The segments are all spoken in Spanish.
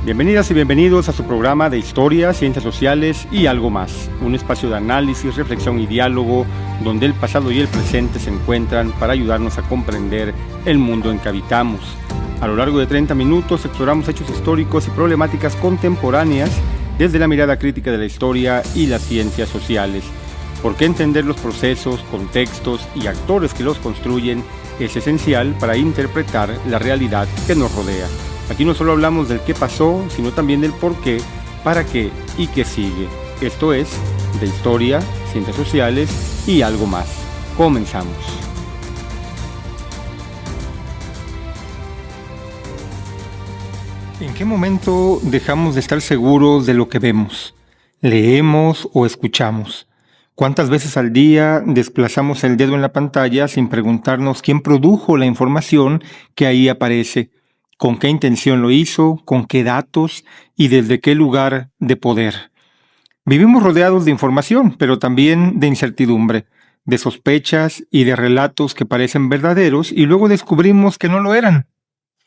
Bienvenidas y bienvenidos a su programa de Historia, Ciencias Sociales y algo más, un espacio de análisis, reflexión y diálogo donde el pasado y el presente se encuentran para ayudarnos a comprender el mundo en que habitamos. A lo largo de 30 minutos exploramos hechos históricos y problemáticas contemporáneas desde la mirada crítica de la historia y las ciencias sociales, porque entender los procesos, contextos y actores que los construyen es esencial para interpretar la realidad que nos rodea. Aquí no solo hablamos del qué pasó, sino también del por qué, para qué y qué sigue. Esto es, de historia, ciencias sociales y algo más. Comenzamos. ¿En qué momento dejamos de estar seguros de lo que vemos, leemos o escuchamos? ¿Cuántas veces al día desplazamos el dedo en la pantalla sin preguntarnos quién produjo la información que ahí aparece? ¿Con qué intención lo hizo? ¿Con qué datos? ¿Y desde qué lugar de poder? Vivimos rodeados de información, pero también de incertidumbre, de sospechas y de relatos que parecen verdaderos y luego descubrimos que no lo eran.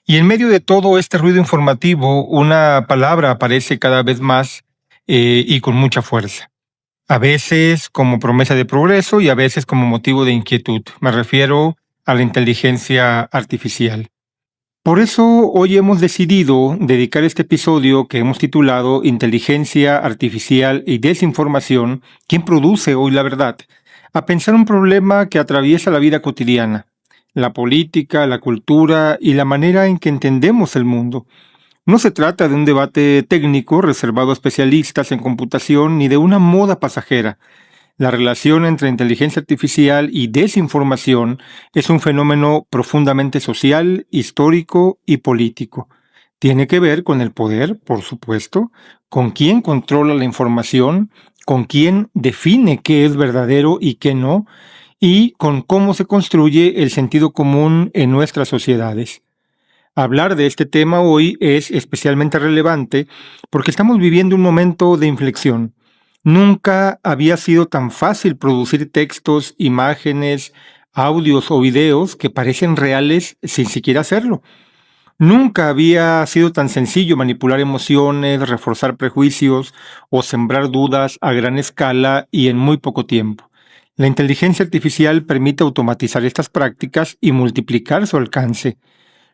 Y en medio de todo este ruido informativo, una palabra aparece cada vez más y con mucha fuerza. A veces como promesa de progreso y a veces como motivo de inquietud. Me refiero a la inteligencia artificial. Por eso hoy hemos decidido dedicar este episodio que hemos titulado Inteligencia Artificial y Desinformación, ¿quién produce hoy la verdad?, a pensar un problema que atraviesa la vida cotidiana, la política, la cultura y la manera en que entendemos el mundo. No se trata de un debate técnico reservado a especialistas en computación ni de una moda pasajera. La relación entre inteligencia artificial y desinformación es un fenómeno profundamente social, histórico y político. Tiene que ver con el poder, por supuesto, con quién controla la información, con quién define qué es verdadero y qué no, y con cómo se construye el sentido común en nuestras sociedades. Hablar de este tema hoy es especialmente relevante porque estamos viviendo un momento de inflexión. Nunca había sido tan fácil producir textos, imágenes, audios o videos que parecen reales sin siquiera hacerlo. Nunca había sido tan sencillo manipular emociones, reforzar prejuicios o sembrar dudas a gran escala y en muy poco tiempo. La inteligencia artificial permite automatizar estas prácticas y multiplicar su alcance,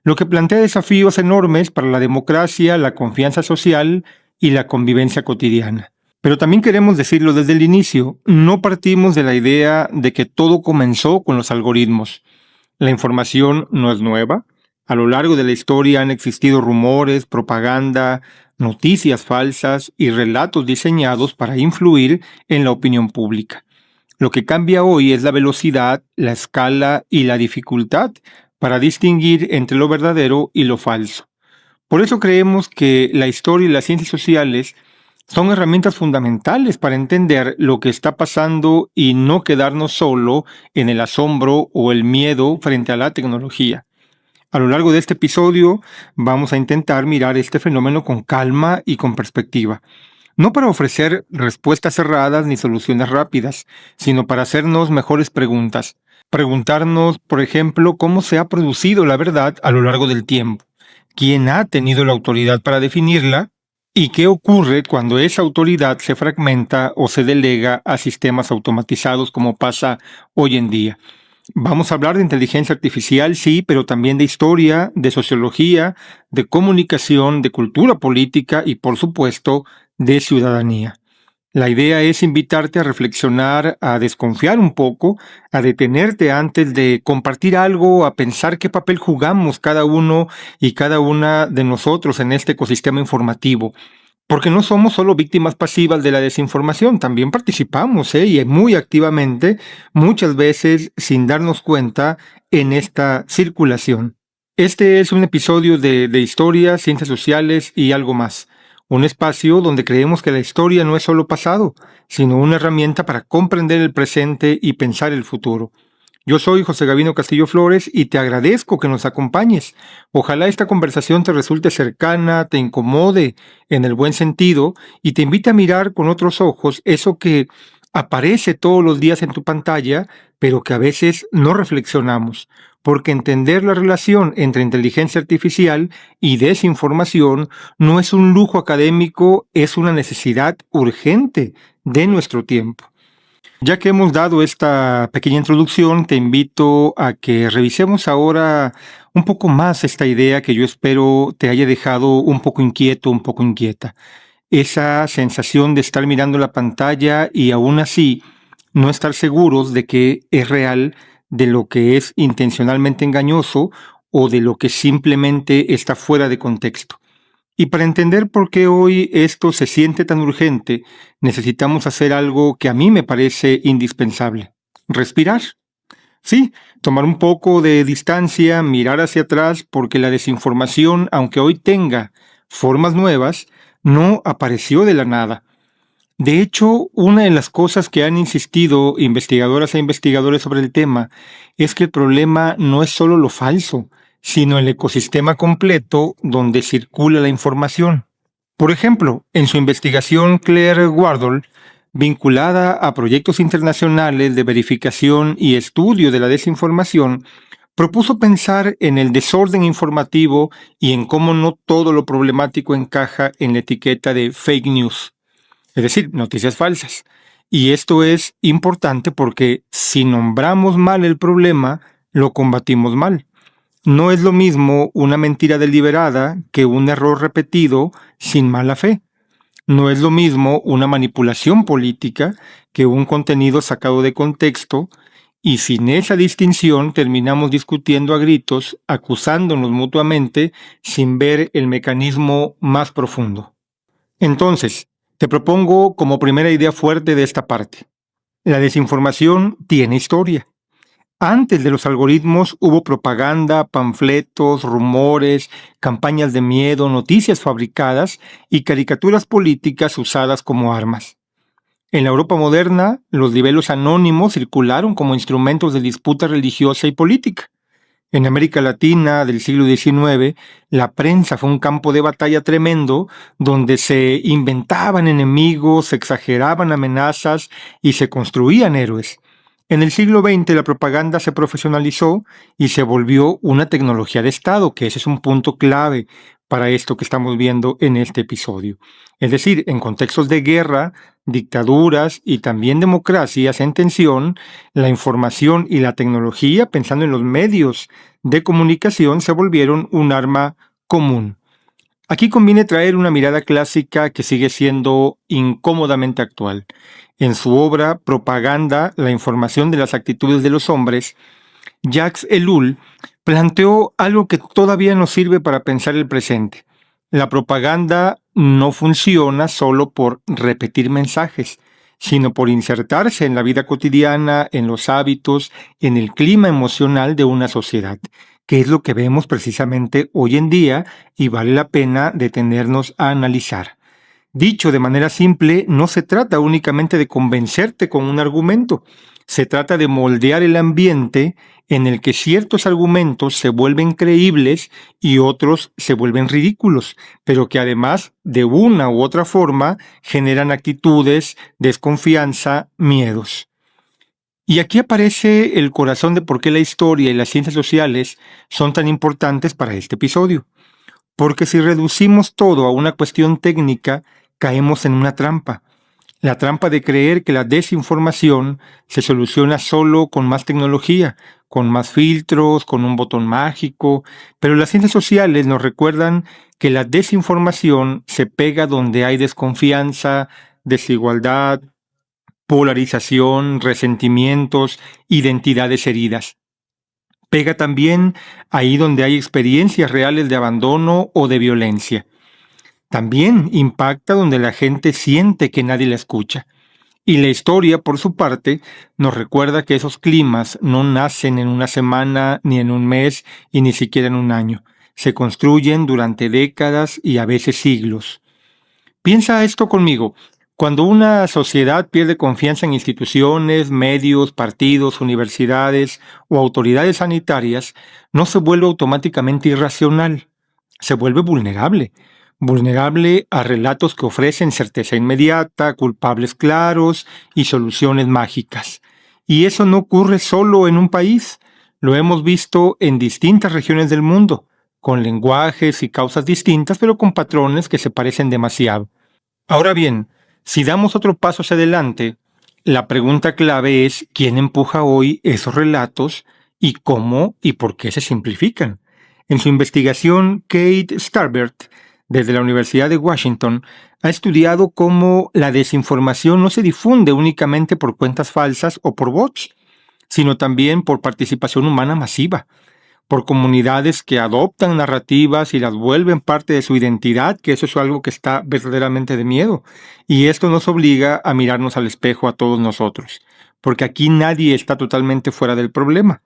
lo que plantea desafíos enormes para la democracia, la confianza social y la convivencia cotidiana. Pero también queremos decirlo desde el inicio, no partimos de la idea de que todo comenzó con los algoritmos. La información no es nueva. A lo largo de la historia han existido rumores, propaganda, noticias falsas y relatos diseñados para influir en la opinión pública. Lo que cambia hoy es la velocidad, la escala y la dificultad para distinguir entre lo verdadero y lo falso. Por eso creemos que la historia y las ciencias sociales son herramientas fundamentales para entender lo que está pasando y no quedarnos solo en el asombro o el miedo frente a la tecnología. A lo largo de este episodio vamos a intentar mirar este fenómeno con calma y con perspectiva. No para ofrecer respuestas cerradas ni soluciones rápidas, sino para hacernos mejores preguntas. Preguntarnos, por ejemplo, cómo se ha producido la verdad a lo largo del tiempo, quién ha tenido la autoridad para definirla y qué ocurre cuando esa autoridad se fragmenta o se delega a sistemas automatizados como pasa hoy en día. Vamos a hablar de inteligencia artificial, sí, pero también de historia, de sociología, de comunicación, de cultura política y, por supuesto, de ciudadanía. La idea es invitarte a reflexionar, a desconfiar un poco, a detenerte antes de compartir algo, a pensar qué papel jugamos cada uno y cada una de nosotros en este ecosistema informativo. Porque no somos solo víctimas pasivas de la desinformación, también participamos, y muy activamente, muchas veces sin darnos cuenta, en esta circulación. Este es un episodio de Historia, Ciencias Sociales y algo más. Un espacio donde creemos que la historia no es solo pasado, sino una herramienta para comprender el presente y pensar el futuro. Yo soy José Gavino Castillo Flores y te agradezco que nos acompañes. Ojalá esta conversación te resulte cercana, te incomode en el buen sentido y te invite a mirar con otros ojos eso que aparece todos los días en tu pantalla, pero que a veces no reflexionamos, porque entender la relación entre inteligencia artificial y desinformación no es un lujo académico, es una necesidad urgente de nuestro tiempo. Ya que hemos dado esta pequeña introducción, te invito a que revisemos ahora un poco más esta idea que yo espero te haya dejado un poco inquieto, un poco inquieta. Esa sensación de estar mirando la pantalla y aún así no estar seguros de que es real, de lo que es intencionalmente engañoso o de lo que simplemente está fuera de contexto. Y para entender por qué hoy esto se siente tan urgente, necesitamos hacer algo que a mí me parece indispensable: respirar. Sí, tomar un poco de distancia, mirar hacia atrás, porque la desinformación, aunque hoy tenga formas nuevas, no apareció de la nada. De hecho, una de las cosas que han insistido investigadoras e investigadores sobre el tema es que el problema no es solo lo falso, sino el ecosistema completo donde circula la información. Por ejemplo, en su investigación, Claire Wardle, vinculada a proyectos internacionales de verificación y estudio de la desinformación, propuso pensar en el desorden informativo y en cómo no todo lo problemático encaja en la etiqueta de fake news, es decir, noticias falsas. Y esto es importante porque si nombramos mal el problema, lo combatimos mal. No es lo mismo una mentira deliberada que un error repetido sin mala fe. No es lo mismo una manipulación política que un contenido sacado de contexto, y sin esa distinción terminamos discutiendo a gritos, acusándonos mutuamente sin ver el mecanismo más profundo. Entonces, te propongo como primera idea fuerte de esta parte: la desinformación tiene historia. Antes de los algoritmos hubo propaganda, panfletos, rumores, campañas de miedo, noticias fabricadas y caricaturas políticas usadas como armas. En la Europa moderna, los libelos anónimos circularon como instrumentos de disputa religiosa y política. En América Latina del siglo XIX, la prensa fue un campo de batalla tremendo donde se inventaban enemigos, se exageraban amenazas y se construían héroes. En el siglo XX la propaganda se profesionalizó y se volvió una tecnología de Estado, que ese es un punto clave para esto que estamos viendo en este episodio. Es decir, en contextos de guerra, dictaduras y también democracias en tensión, la información y la tecnología, pensando en los medios de comunicación, se volvieron un arma común. Aquí conviene traer una mirada clásica que sigue siendo incómodamente actual. En su obra Propaganda, la información de las actitudes de los hombres, Jacques Ellul planteó algo que todavía nos sirve para pensar el presente. La propaganda no funciona solo por repetir mensajes, sino por insertarse en la vida cotidiana, en los hábitos, en el clima emocional de una sociedad, que es lo que vemos precisamente hoy en día y vale la pena detenernos a analizar. Dicho de manera simple, no se trata únicamente de convencerte con un argumento, se trata de moldear el ambiente en el que ciertos argumentos se vuelven creíbles y otros se vuelven ridículos, pero que además, de una u otra forma, generan actitudes, desconfianza, miedos. Y aquí aparece el corazón de por qué la historia y las ciencias sociales son tan importantes para este episodio. Porque si reducimos todo a una cuestión técnica, caemos en una trampa. La trampa de creer que la desinformación se soluciona solo con más tecnología, con más filtros, con un botón mágico, pero las ciencias sociales nos recuerdan que la desinformación se pega donde hay desconfianza, desigualdad, polarización, resentimientos, identidades heridas. Pega también ahí donde hay experiencias reales de abandono o de violencia. También impacta donde la gente siente que nadie la escucha. Y la historia, por su parte, nos recuerda que esos climas no nacen en una semana, ni en un mes, y ni siquiera en un año. Se construyen durante décadas y a veces siglos. Piensa esto conmigo. Cuando una sociedad pierde confianza en instituciones, medios, partidos, universidades o autoridades sanitarias, no se vuelve automáticamente irracional, se vuelve vulnerable. Vulnerable a relatos que ofrecen certeza inmediata, culpables claros y soluciones mágicas. Y eso no ocurre solo en un país. Lo hemos visto en distintas regiones del mundo, con lenguajes y causas distintas, pero con patrones que se parecen demasiado. Ahora bien, si damos otro paso hacia adelante, la pregunta clave es quién empuja hoy esos relatos y cómo y por qué se simplifican. En su investigación, Kate Starbird, desde la Universidad de Washington, ha estudiado cómo la desinformación no se difunde únicamente por cuentas falsas o por bots, sino también por participación humana masiva, por comunidades que adoptan narrativas y las vuelven parte de su identidad, que eso es algo que está verdaderamente de miedo. Y esto nos obliga a mirarnos al espejo a todos nosotros, porque aquí nadie está totalmente fuera del problema.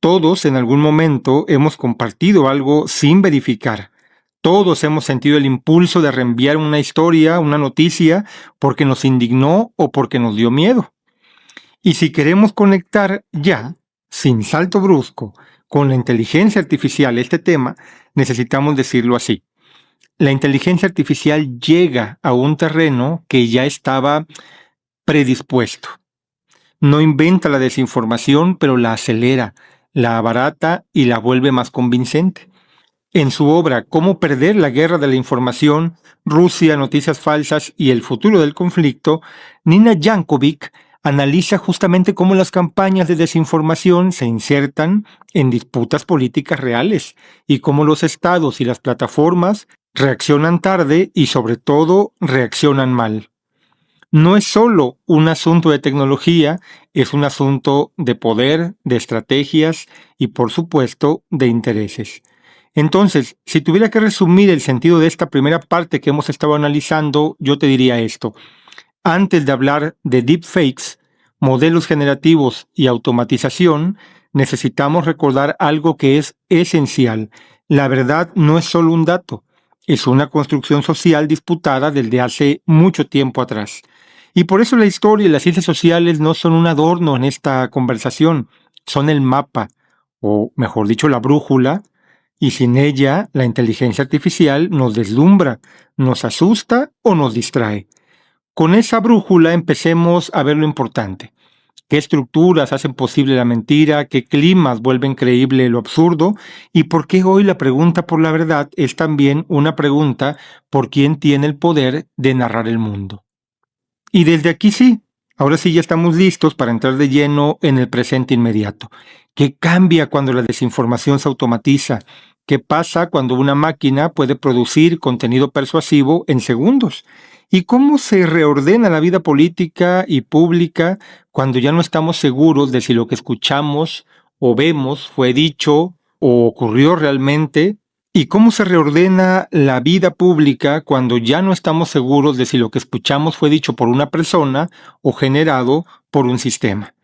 Todos en algún momento hemos compartido algo sin verificar. Todos hemos sentido el impulso de reenviar una historia, una noticia, porque nos indignó o porque nos dio miedo. Y si queremos conectar ya, sin salto brusco, con la inteligencia artificial este tema, necesitamos decirlo así. La inteligencia artificial llega a un terreno que ya estaba predispuesto. No inventa la desinformación, pero la acelera, la abarata y la vuelve más convincente. En su obra Cómo perder la guerra de la información, Rusia, noticias falsas y el futuro del conflicto, Nina Jankovic analiza justamente cómo las campañas de desinformación se insertan en disputas políticas reales y cómo los estados y las plataformas reaccionan tarde y sobre todo reaccionan mal. No es solo un asunto de tecnología, es un asunto de poder, de estrategias y por supuesto de intereses. Entonces, si tuviera que resumir el sentido de esta primera parte que hemos estado analizando, yo te diría esto. Antes de hablar de deepfakes, modelos generativos y automatización, necesitamos recordar algo que es esencial. La verdad no es solo un dato, es una construcción social disputada desde hace mucho tiempo atrás. Y por eso la historia y las ciencias sociales no son un adorno en esta conversación, son el mapa, o mejor dicho, la brújula, y sin ella la inteligencia artificial nos deslumbra, nos asusta o nos distrae. Con esa brújula empecemos a ver lo importante. ¿Qué estructuras hacen posible la mentira? ¿Qué climas vuelven creíble lo absurdo? ¿Y por qué hoy la pregunta por la verdad es también una pregunta por quién tiene el poder de narrar el mundo? Y desde aquí sí, ahora sí ya estamos listos para entrar de lleno en el presente inmediato. ¿Qué cambia cuando la desinformación se automatiza? ¿Qué pasa cuando una máquina puede producir contenido persuasivo en segundos? ¿Y cómo se reordena la vida política y pública cuando ya no estamos seguros de si lo que escuchamos o vemos fue dicho o ocurrió realmente? ¿Y cómo se reordena la vida pública cuando ya no estamos seguros de si lo que escuchamos fue dicho por una persona o generado por un sistema?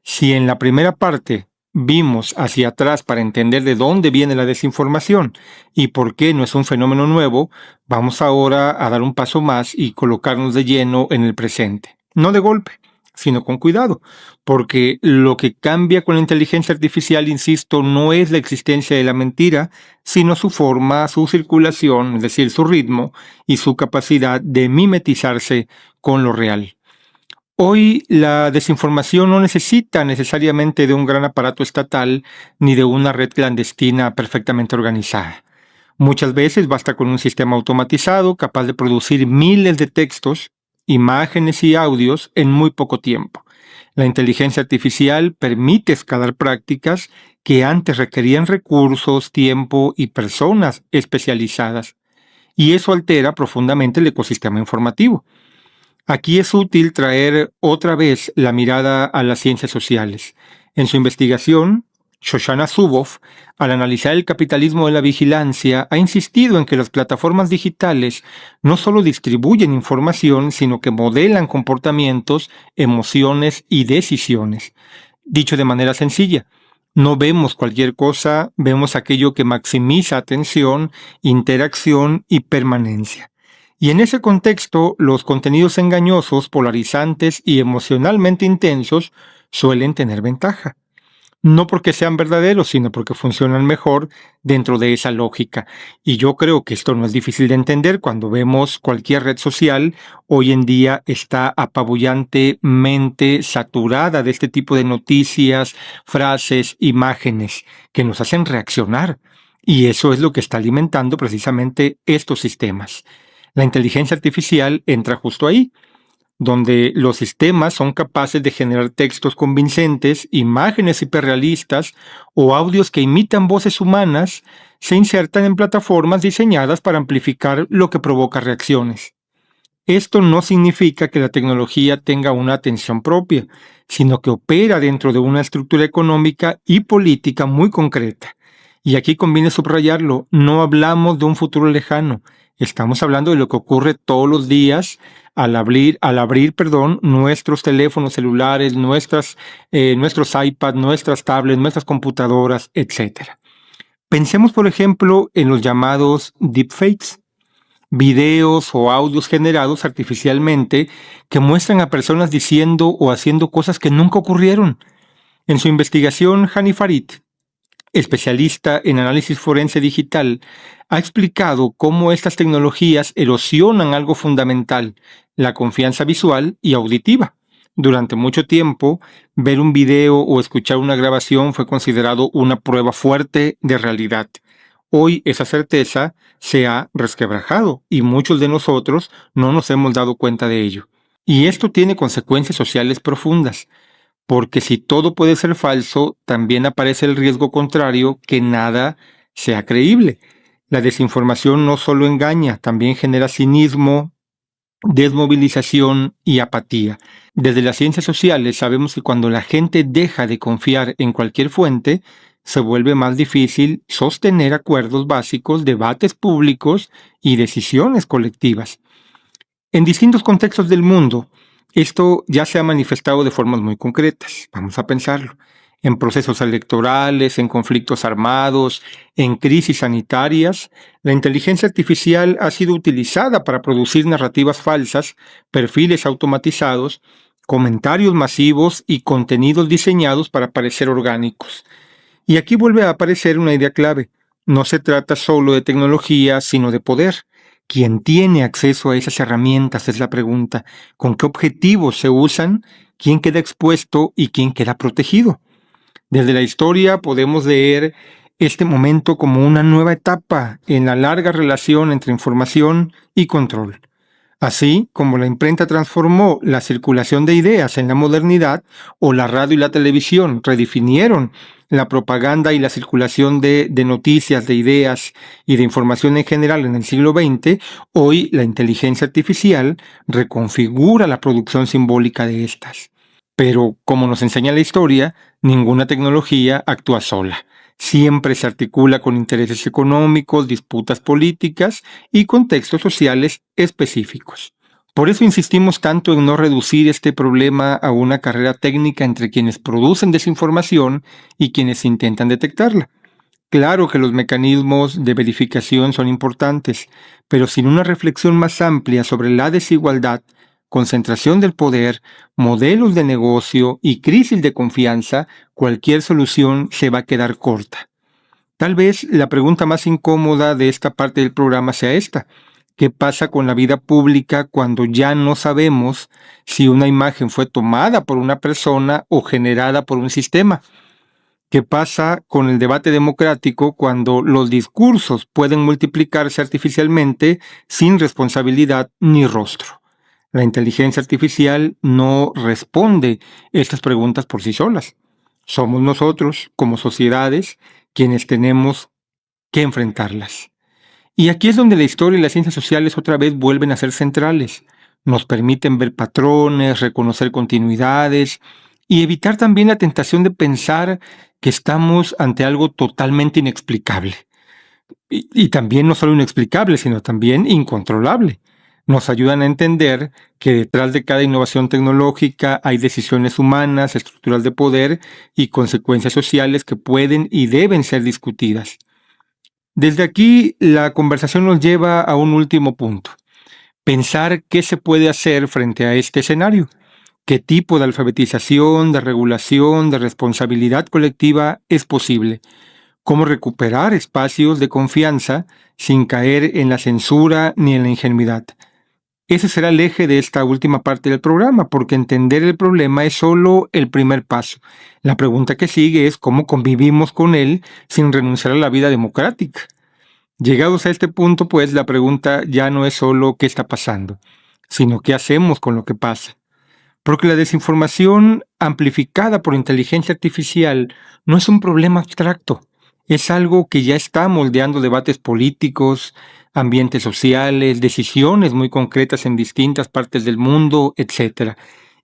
Si en la primera parte vimos hacia atrás para entender de dónde viene la desinformación y por qué no es un fenómeno nuevo, vamos ahora a dar un paso más y colocarnos de lleno en el presente. No de golpe, sino con cuidado, porque lo que cambia con la inteligencia artificial, insisto, no es la existencia de la mentira, sino su forma, su circulación, es decir, su ritmo y su capacidad de mimetizarse con lo real. Hoy la desinformación no necesita necesariamente de un gran aparato estatal ni de una red clandestina perfectamente organizada. Muchas veces basta con un sistema automatizado capaz de producir miles de textos, imágenes y audios en muy poco tiempo. La inteligencia artificial permite escalar prácticas que antes requerían recursos, tiempo y personas especializadas. Y eso altera profundamente el ecosistema informativo. Aquí es útil traer otra vez la mirada a las ciencias sociales. En su investigación, Shoshana Zuboff, al analizar el capitalismo de la vigilancia, ha insistido en que las plataformas digitales no solo distribuyen información, sino que modelan comportamientos, emociones y decisiones. Dicho de manera sencilla, no vemos cualquier cosa, vemos aquello que maximiza atención, interacción y permanencia. Y en ese contexto, los contenidos engañosos, polarizantes y emocionalmente intensos suelen tener ventaja. No porque sean verdaderos, sino porque funcionan mejor dentro de esa lógica. Y yo creo que esto no es difícil de entender cuando vemos cualquier red social. Hoy en día está apabullantemente saturada de este tipo de noticias, frases, imágenes que nos hacen reaccionar. Y eso es lo que está alimentando precisamente estos sistemas. La inteligencia artificial entra justo ahí, donde los sistemas son capaces de generar textos convincentes, imágenes hiperrealistas o audios que imitan voces humanas, se insertan en plataformas diseñadas para amplificar lo que provoca reacciones. Esto no significa que la tecnología tenga una atención propia, sino que opera dentro de una estructura económica y política muy concreta. Y aquí conviene subrayarlo, no hablamos de un futuro lejano, estamos hablando de lo que ocurre todos los días al abrir nuestros teléfonos celulares, nuestros iPads, nuestras tablets, nuestras computadoras, etc. Pensemos, por ejemplo, en los llamados deepfakes, videos o audios generados artificialmente que muestran a personas diciendo o haciendo cosas que nunca ocurrieron. En su investigación, Hani Farid, especialista en análisis forense digital, ha explicado cómo estas tecnologías erosionan algo fundamental, la confianza visual y auditiva. Durante mucho tiempo, ver un video o escuchar una grabación fue considerado una prueba fuerte de realidad. Hoy esa certeza se ha resquebrajado y muchos de nosotros no nos hemos dado cuenta de ello. Y esto tiene consecuencias sociales profundas, porque si todo puede ser falso, también aparece el riesgo contrario, que nada sea creíble. La desinformación no solo engaña, también genera cinismo, desmovilización y apatía. Desde las ciencias sociales sabemos que cuando la gente deja de confiar en cualquier fuente, se vuelve más difícil sostener acuerdos básicos, debates públicos y decisiones colectivas. En distintos contextos del mundo, esto ya se ha manifestado de formas muy concretas. Vamos a pensarlo. En procesos electorales, en conflictos armados, en crisis sanitarias, la inteligencia artificial ha sido utilizada para producir narrativas falsas, perfiles automatizados, comentarios masivos y contenidos diseñados para parecer orgánicos. Y aquí vuelve a aparecer una idea clave. No se trata solo de tecnología, sino de poder. ¿Quién tiene acceso a esas herramientas? Es la pregunta. ¿Con qué objetivos se usan? ¿Quién queda expuesto y quién queda protegido? Desde la historia podemos leer este momento como una nueva etapa en la larga relación entre información y control. Así como la imprenta transformó la circulación de ideas en la modernidad, o la radio y la televisión redefinieron la propaganda y la circulación de noticias, de ideas y de información en general en el siglo XX, hoy la inteligencia artificial reconfigura la producción simbólica de estas. Pero, como nos enseña la historia, ninguna tecnología actúa sola. Siempre se articula con intereses económicos, disputas políticas y contextos sociales específicos. Por eso insistimos tanto en no reducir este problema a una carrera técnica entre quienes producen desinformación y quienes intentan detectarla. Claro que los mecanismos de verificación son importantes, pero sin una reflexión más amplia sobre la desigualdad, concentración del poder, modelos de negocio y crisis de confianza, cualquier solución se va a quedar corta. Tal vez la pregunta más incómoda de esta parte del programa sea esta: ¿qué pasa con la vida pública cuando ya no sabemos si una imagen fue tomada por una persona o generada por un sistema? ¿Qué pasa con el debate democrático cuando los discursos pueden multiplicarse artificialmente sin responsabilidad ni rostro? La inteligencia artificial no responde estas preguntas por sí solas. Somos nosotros, como sociedades, quienes tenemos que enfrentarlas. Y aquí es donde la historia y las ciencias sociales otra vez vuelven a ser centrales. Nos permiten ver patrones, reconocer continuidades y evitar también la tentación de pensar que estamos ante algo totalmente inexplicable. Y también no solo inexplicable, sino también incontrolable. Nos ayudan a entender que detrás de cada innovación tecnológica hay decisiones humanas, estructuras de poder y consecuencias sociales que pueden y deben ser discutidas. Desde aquí, la conversación nos lleva a un último punto: pensar qué se puede hacer frente a este escenario. ¿Qué tipo de alfabetización, de regulación, de responsabilidad colectiva es posible? ¿Cómo recuperar espacios de confianza sin caer en la censura ni en la ingenuidad? Ese será el eje de esta última parte del programa, porque entender el problema es solo el primer paso. La pregunta que sigue es cómo convivimos con él sin renunciar a la vida democrática. Llegados a este punto, pues la pregunta ya no es solo qué está pasando, sino qué hacemos con lo que pasa. Porque la desinformación amplificada por inteligencia artificial no es un problema abstracto, es algo que ya está moldeando debates políticos, ambientes sociales, decisiones muy concretas en distintas partes del mundo, etc.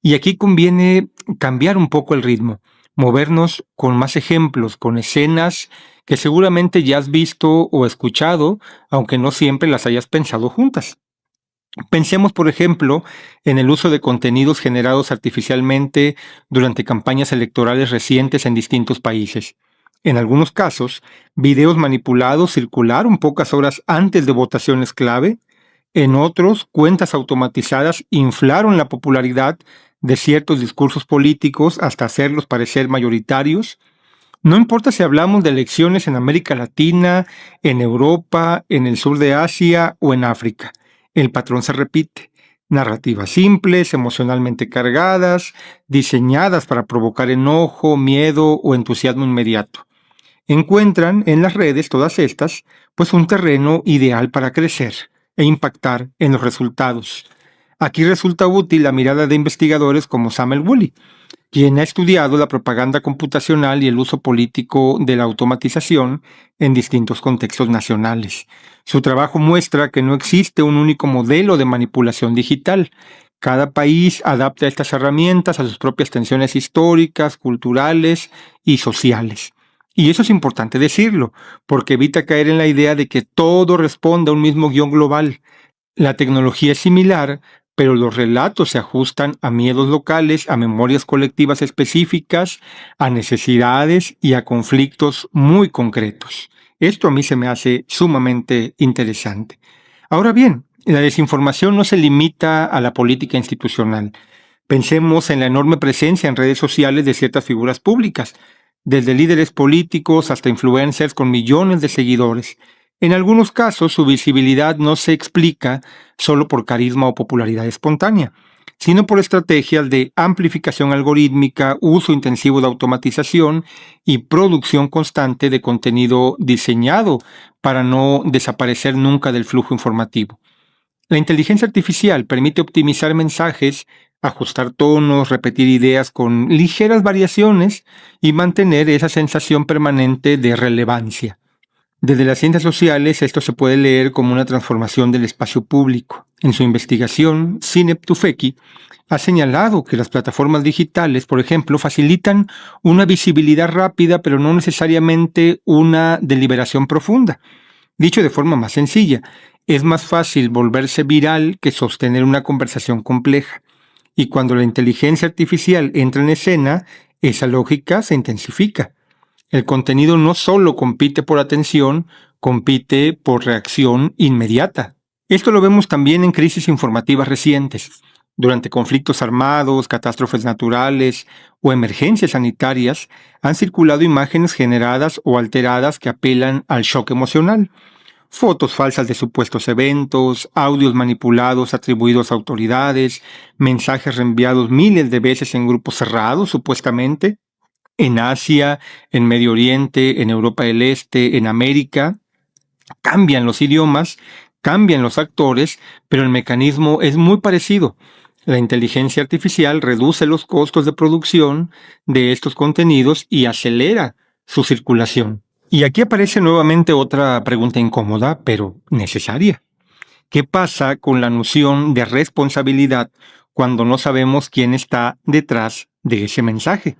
Y aquí conviene cambiar un poco el ritmo, movernos con más ejemplos, con escenas que seguramente ya has visto o escuchado, aunque no siempre las hayas pensado juntas. Pensemos, por ejemplo, en el uso de contenidos generados artificialmente durante campañas electorales recientes en distintos países. En algunos casos, videos manipulados circularon pocas horas antes de votaciones clave. En otros, cuentas automatizadas inflaron la popularidad de ciertos discursos políticos hasta hacerlos parecer mayoritarios. No importa si hablamos de elecciones en América Latina, en Europa, en el sur de Asia o en África. El patrón se repite. Narrativas simples, emocionalmente cargadas, diseñadas para provocar enojo, miedo o entusiasmo inmediato. Encuentran en las redes todas estas, pues un terreno ideal para crecer e impactar en los resultados. Aquí resulta útil la mirada de investigadores como Samuel Woolley, quien ha estudiado la propaganda computacional y el uso político de la automatización en distintos contextos nacionales. Su trabajo muestra que no existe un único modelo de manipulación digital. Cada país adapta estas herramientas a sus propias tensiones históricas, culturales y sociales. Y eso es importante decirlo, porque evita caer en la idea de que todo responde a un mismo guión global. La tecnología es similar, pero los relatos se ajustan a miedos locales, a memorias colectivas específicas, a necesidades y a conflictos muy concretos. Esto a mí se me hace sumamente interesante. Ahora bien, la desinformación no se limita a la política institucional. Pensemos en la enorme presencia en redes sociales de ciertas figuras públicas, desde líderes políticos hasta influencers con millones de seguidores. En algunos casos, su visibilidad no se explica solo por carisma o popularidad espontánea, sino por estrategias de amplificación algorítmica, uso intensivo de automatización y producción constante de contenido diseñado para no desaparecer nunca del flujo informativo. La inteligencia artificial permite optimizar mensajes, ajustar tonos, repetir ideas con ligeras variaciones y mantener esa sensación permanente de relevancia. Desde las ciencias sociales, esto se puede leer como una transformación del espacio público. En su investigación, Zeynep Tufekci ha señalado que las plataformas digitales, por ejemplo, facilitan una visibilidad rápida, pero no necesariamente una deliberación profunda. Dicho de forma más sencilla, es más fácil volverse viral que sostener una conversación compleja. Y cuando la inteligencia artificial entra en escena, esa lógica se intensifica. El contenido no solo compite por atención, compite por reacción inmediata. Esto lo vemos también en crisis informativas recientes. Durante conflictos armados, catástrofes naturales o emergencias sanitarias, han circulado imágenes generadas o alteradas que apelan al shock emocional. Fotos falsas de supuestos eventos, audios manipulados atribuidos a autoridades, mensajes reenviados miles de veces en grupos cerrados, supuestamente, en Asia, en Medio Oriente, en Europa del Este, en América. Cambian los idiomas, cambian los actores, pero el mecanismo es muy parecido. La inteligencia artificial reduce los costos de producción de estos contenidos y acelera su circulación. Y aquí aparece nuevamente otra pregunta incómoda, pero necesaria. ¿Qué pasa con la noción de responsabilidad cuando no sabemos quién está detrás de ese mensaje?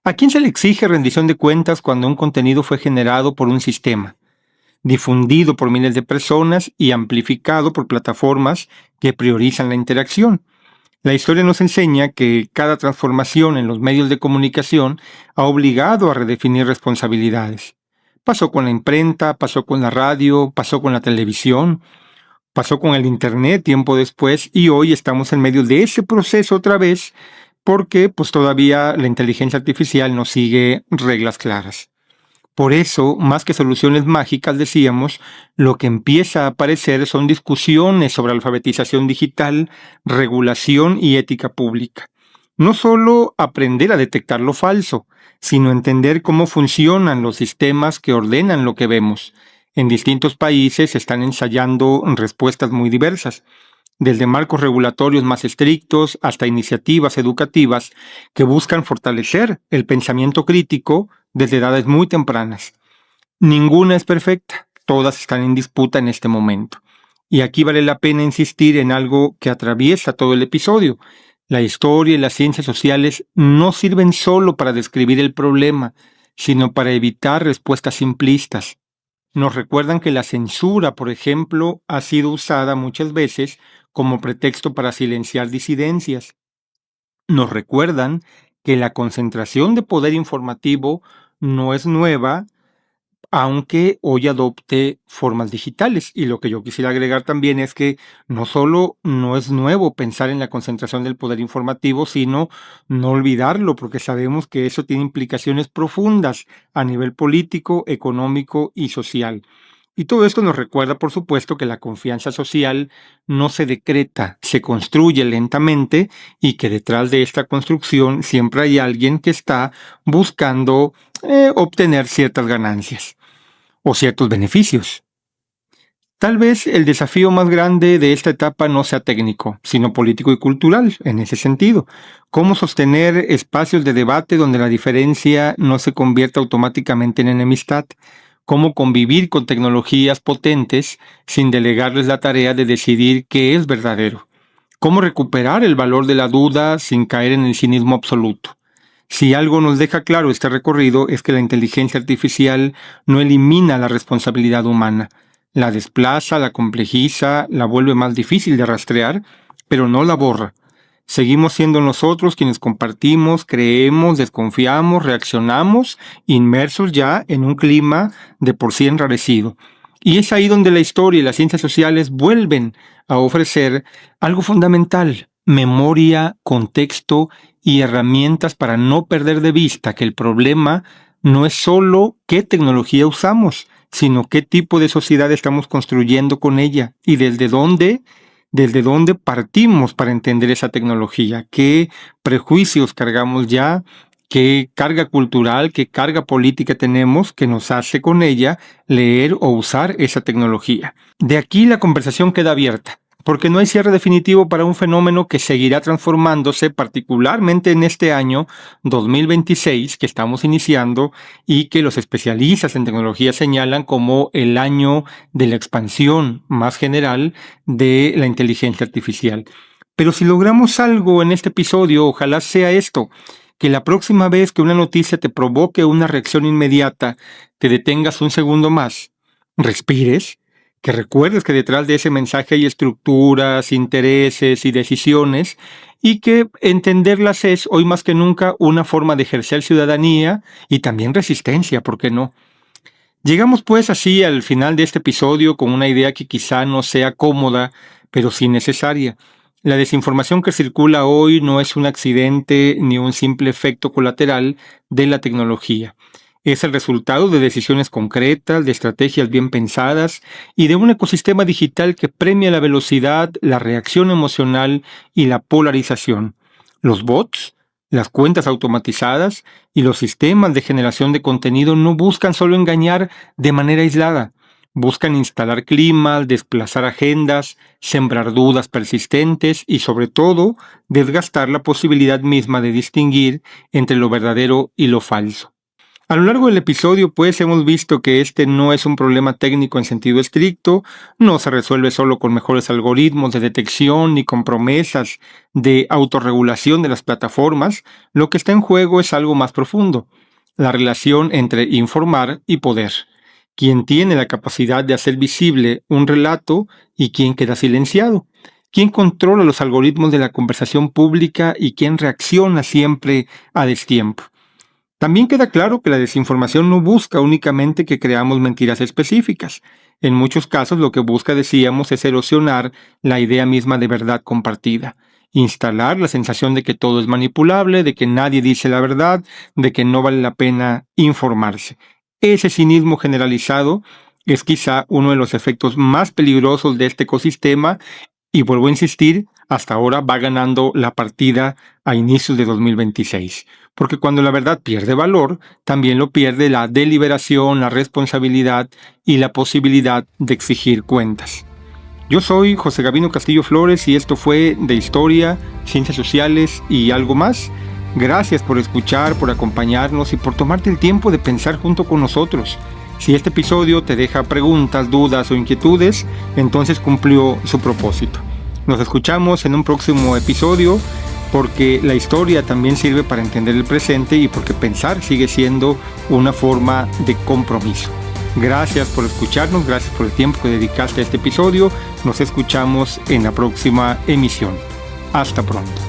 ¿A quién se le exige rendición de cuentas cuando un contenido fue generado por un sistema, difundido por miles de personas y amplificado por plataformas que priorizan la interacción? La historia nos enseña que cada transformación en los medios de comunicación ha obligado a redefinir responsabilidades. Pasó con la imprenta, pasó con la radio, pasó con la televisión, pasó con el Internet tiempo después y hoy estamos en medio de ese proceso otra vez, porque pues todavía la inteligencia artificial no sigue reglas claras. Por eso, más que soluciones mágicas, decíamos, lo que empieza a aparecer son discusiones sobre alfabetización digital, regulación y ética pública. No solo aprender a detectar lo falso, sino entender cómo funcionan los sistemas que ordenan lo que vemos. En distintos países se están ensayando respuestas muy diversas, desde marcos regulatorios más estrictos hasta iniciativas educativas que buscan fortalecer el pensamiento crítico desde edades muy tempranas. Ninguna es perfecta, todas están en disputa en este momento. Y aquí vale la pena insistir en algo que atraviesa todo el episodio. La historia y las ciencias sociales no sirven solo para describir el problema, sino para evitar respuestas simplistas. Nos recuerdan que la censura, por ejemplo, ha sido usada muchas veces como pretexto para silenciar disidencias. Nos recuerdan que la concentración de poder informativo no es nueva, aunque hoy adopte formas digitales. Y lo que yo quisiera agregar también es que no solo no es nuevo pensar en la concentración del poder informativo, sino no olvidarlo, porque sabemos que eso tiene implicaciones profundas a nivel político, económico y social. Y todo esto nos recuerda, por supuesto, que la confianza social no se decreta, se construye lentamente y que detrás de esta construcción siempre hay alguien que está buscando obtener ciertas ganancias o ciertos beneficios. Tal vez el desafío más grande de esta etapa no sea técnico, sino político y cultural, en ese sentido. Cómo sostener espacios de debate donde la diferencia no se convierta automáticamente en enemistad. Cómo convivir con tecnologías potentes sin delegarles la tarea de decidir qué es verdadero. Cómo recuperar el valor de la duda sin caer en el cinismo absoluto. Si algo nos deja claro este recorrido es que la inteligencia artificial no elimina la responsabilidad humana, la desplaza, la complejiza, la vuelve más difícil de rastrear, pero no la borra. Seguimos siendo nosotros quienes compartimos, creemos, desconfiamos, reaccionamos, inmersos ya en un clima de por sí enrarecido. Y es ahí donde la historia y las ciencias sociales vuelven a ofrecer algo fundamental: memoria, contexto y herramientas para no perder de vista que el problema no es solo qué tecnología usamos, sino qué tipo de sociedad estamos construyendo con ella y desde dónde partimos para entender esa tecnología, qué prejuicios cargamos ya, qué carga cultural, qué carga política tenemos que nos hace con ella leer o usar esa tecnología. De aquí la conversación queda abierta, porque no hay cierre definitivo para un fenómeno que seguirá transformándose, particularmente en este año 2026 que estamos iniciando y que los especialistas en tecnología señalan como el año de la expansión más general de la inteligencia artificial. Pero si logramos algo en este episodio, ojalá sea esto: que la próxima vez que una noticia te provoque una reacción inmediata, te detengas un segundo más, respires, que recuerdes que detrás de ese mensaje hay estructuras, intereses y decisiones, y que entenderlas es hoy más que nunca una forma de ejercer ciudadanía y también resistencia, ¿por qué no? Llegamos pues así al final de este episodio con una idea que quizá no sea cómoda, pero sí necesaria. La desinformación que circula hoy no es un accidente ni un simple efecto colateral de la tecnología. Es el resultado de decisiones concretas, de estrategias bien pensadas y de un ecosistema digital que premia la velocidad, la reacción emocional y la polarización. Los bots, las cuentas automatizadas y los sistemas de generación de contenido no buscan solo engañar de manera aislada. Buscan instalar climas, desplazar agendas, sembrar dudas persistentes y, sobre todo, desgastar la posibilidad misma de distinguir entre lo verdadero y lo falso. A lo largo del episodio, pues, hemos visto que este no es un problema técnico en sentido estricto, no se resuelve solo con mejores algoritmos de detección ni con promesas de autorregulación de las plataformas. Lo que está en juego es algo más profundo: la relación entre informar y poder. ¿Quién tiene la capacidad de hacer visible un relato y quién queda silenciado? ¿Quién controla los algoritmos de la conversación pública y quién reacciona siempre a destiempo? También queda claro que la desinformación no busca únicamente que creamos mentiras específicas. En muchos casos lo que busca, decíamos, es erosionar la idea misma de verdad compartida. instalar la sensación de que todo es manipulable, de que nadie dice la verdad, de que no vale la pena informarse. Ese cinismo generalizado es quizá uno de los efectos más peligrosos de este ecosistema y vuelvo a insistir, hasta ahora va ganando la partida a inicios de 2026. Porque cuando la verdad pierde valor, también lo pierde la deliberación, la responsabilidad y la posibilidad de exigir cuentas. Yo soy José Gabino Castillo Flores y esto fue De Historia, Ciencias Sociales y algo más. Gracias por escuchar, por acompañarnos y por tomarte el tiempo de pensar junto con nosotros. Si este episodio te deja preguntas, dudas o inquietudes, entonces cumplió su propósito. Nos escuchamos en un próximo episodio porque la historia también sirve para entender el presente y porque pensar sigue siendo una forma de compromiso. Gracias por escucharnos, gracias por el tiempo que dedicaste a este episodio. Nos escuchamos en la próxima emisión. Hasta pronto.